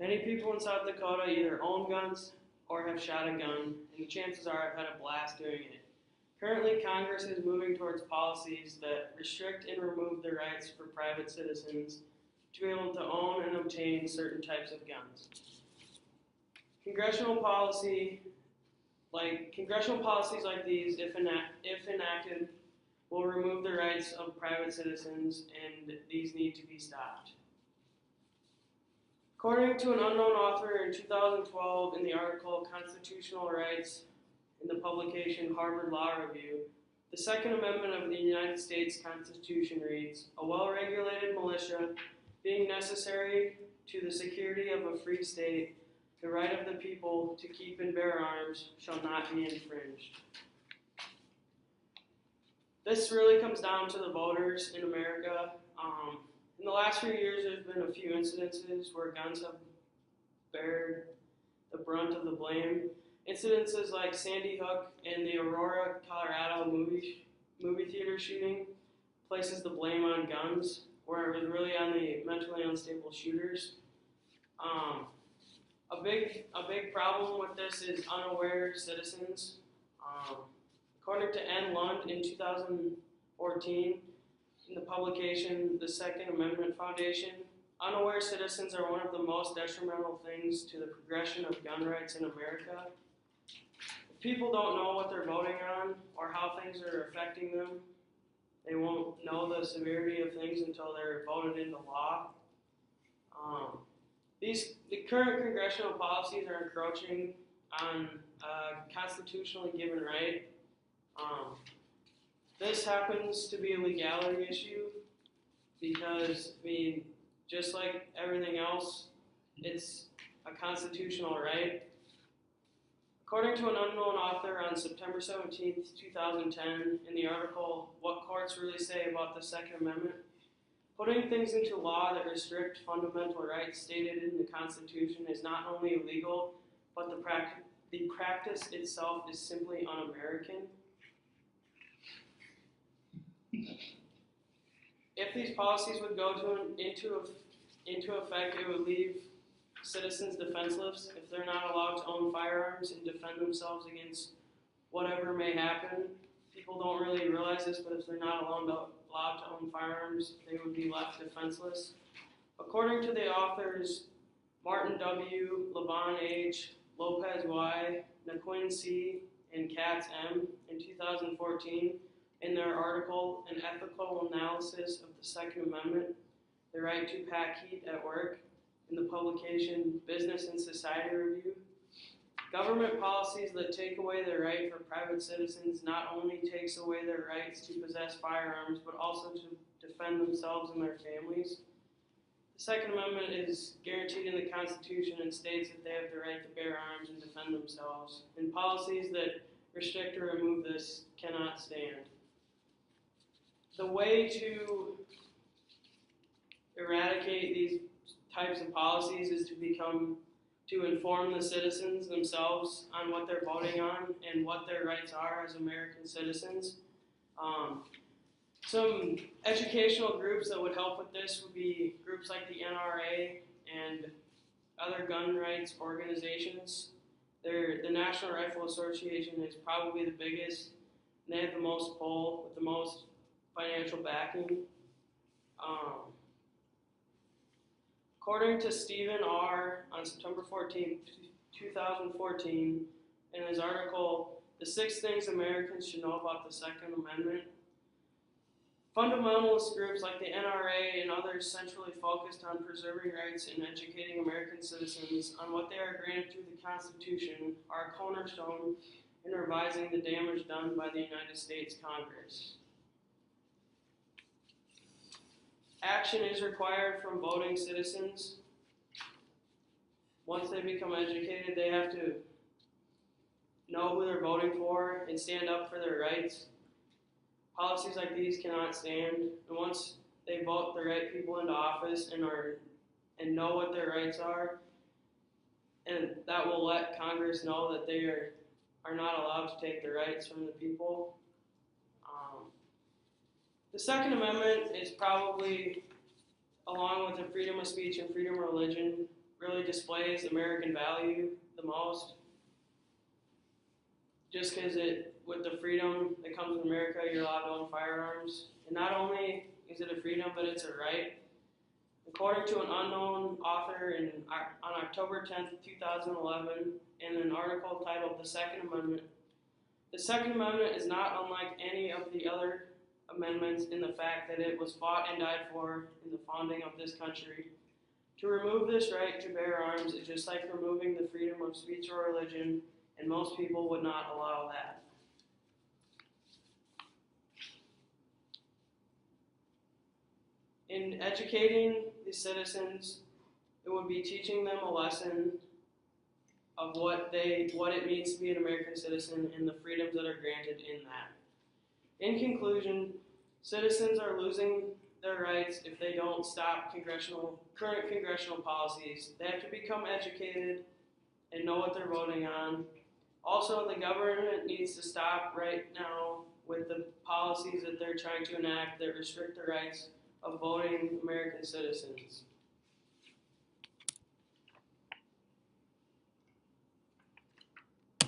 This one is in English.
Many people in South Dakota either own guns or have shot a gun, and the chances are I've had a blast doing it. Currently, Congress is moving towards policies that restrict and remove the rights for private citizens to be able to own and obtain certain types of guns. Congressional policies like these, if enacted, will remove the rights of private citizens, and these need to be stopped. According to an unknown author in 2012 in the article Constitutional Rights in the publication Harvard Law Review, the Second Amendment of the United States Constitution reads, "A well-regulated militia being necessary to the security of a free state, the right of the people to keep and bear arms shall not be infringed." This really comes down to the voters in America. In the last few years, there's been a few incidences where guns have bared the brunt of the blame. Incidences like Sandy Hook and the Aurora, Colorado movie theater shooting places the blame on guns, where it was really on the mentally unstable shooters. A big problem with this is unaware citizens. According to N. Lund in 2014, in the publication The Second Amendment Foundation, unaware citizens are one of the most detrimental things to the progression of gun rights in America. If people don't know what they're voting on or how things are affecting them, they won't know the severity of things until they're voted into law. The current congressional policies are encroaching on a constitutionally given right. This happens to be a legality issue because, just like everything else, it's a constitutional right. According to an unknown author on September 17th, 2010, in the article What Courts Really Say About the Second Amendment, putting things into law that restrict fundamental rights stated in the Constitution is not only illegal, but the practice itself is simply un-American. If these policies would go into effect, it would leave citizens defenseless if they're not allowed to own firearms and defend themselves against whatever may happen. People don't really realize this, but if they're not allowed to own firearms, they would be left defenseless. According to the authors Martin W., Levon H., Lopez Y., Naquin C., and Katz M. in 2014, in their article, An Ethical Analysis of the Second Amendment, The Right to Pack Heat at Work, in the publication Business and Society Review, government policies that take away the right for private citizens not only takes away their rights to possess firearms, but also to defend themselves and their families. The Second Amendment is guaranteed in the Constitution and states that they have the right to bear arms and defend themselves, and policies that restrict or remove this cannot stand. The way to eradicate these types of policies is to inform the citizens themselves on what they're voting on and what their rights are as American citizens. Some educational groups that would help with this would be groups like the NRA and other gun rights organizations. The National Rifle Association is probably the biggest, and they have the most pull with the most financial backing. According to Stephen R. on September 14, 2014, in his article, The 6 Things Americans Should Know About the Second Amendment, fundamentalist groups like the NRA and others centrally focused on preserving rights and educating American citizens on what they are granted through the Constitution are a cornerstone in revising the damage done by the United States Congress. Action is required from voting citizens. Once they become educated, they have to know who they're voting for and stand up for their rights. Policies like these cannot stand. And once they vote the right people into office and know what their rights are, and that will let Congress know that they are not allowed to take the rights from the people. The Second Amendment is probably, along with the freedom of speech and freedom of religion, really displays American value the most. Just because with the freedom that comes with America, you're allowed to own firearms. And not only is it a freedom, but it's a right. According to an unknown author on October 10th, 2011, in an article titled The Second Amendment, the Second Amendment is not unlike any of the other amendments in the fact that it was fought and died for in the founding of this country. To remove this right to bear arms is just like removing the freedom of speech or religion, and most people would not allow that. In educating the citizens, it would be teaching them a lesson of what it means to be an American citizen and the freedoms that are granted in that. In conclusion, citizens are losing their rights if they don't stop current congressional policies. They have to become educated and know what they're voting on. Also, the government needs to stop right now with the policies that they're trying to enact that restrict the rights of voting American citizens.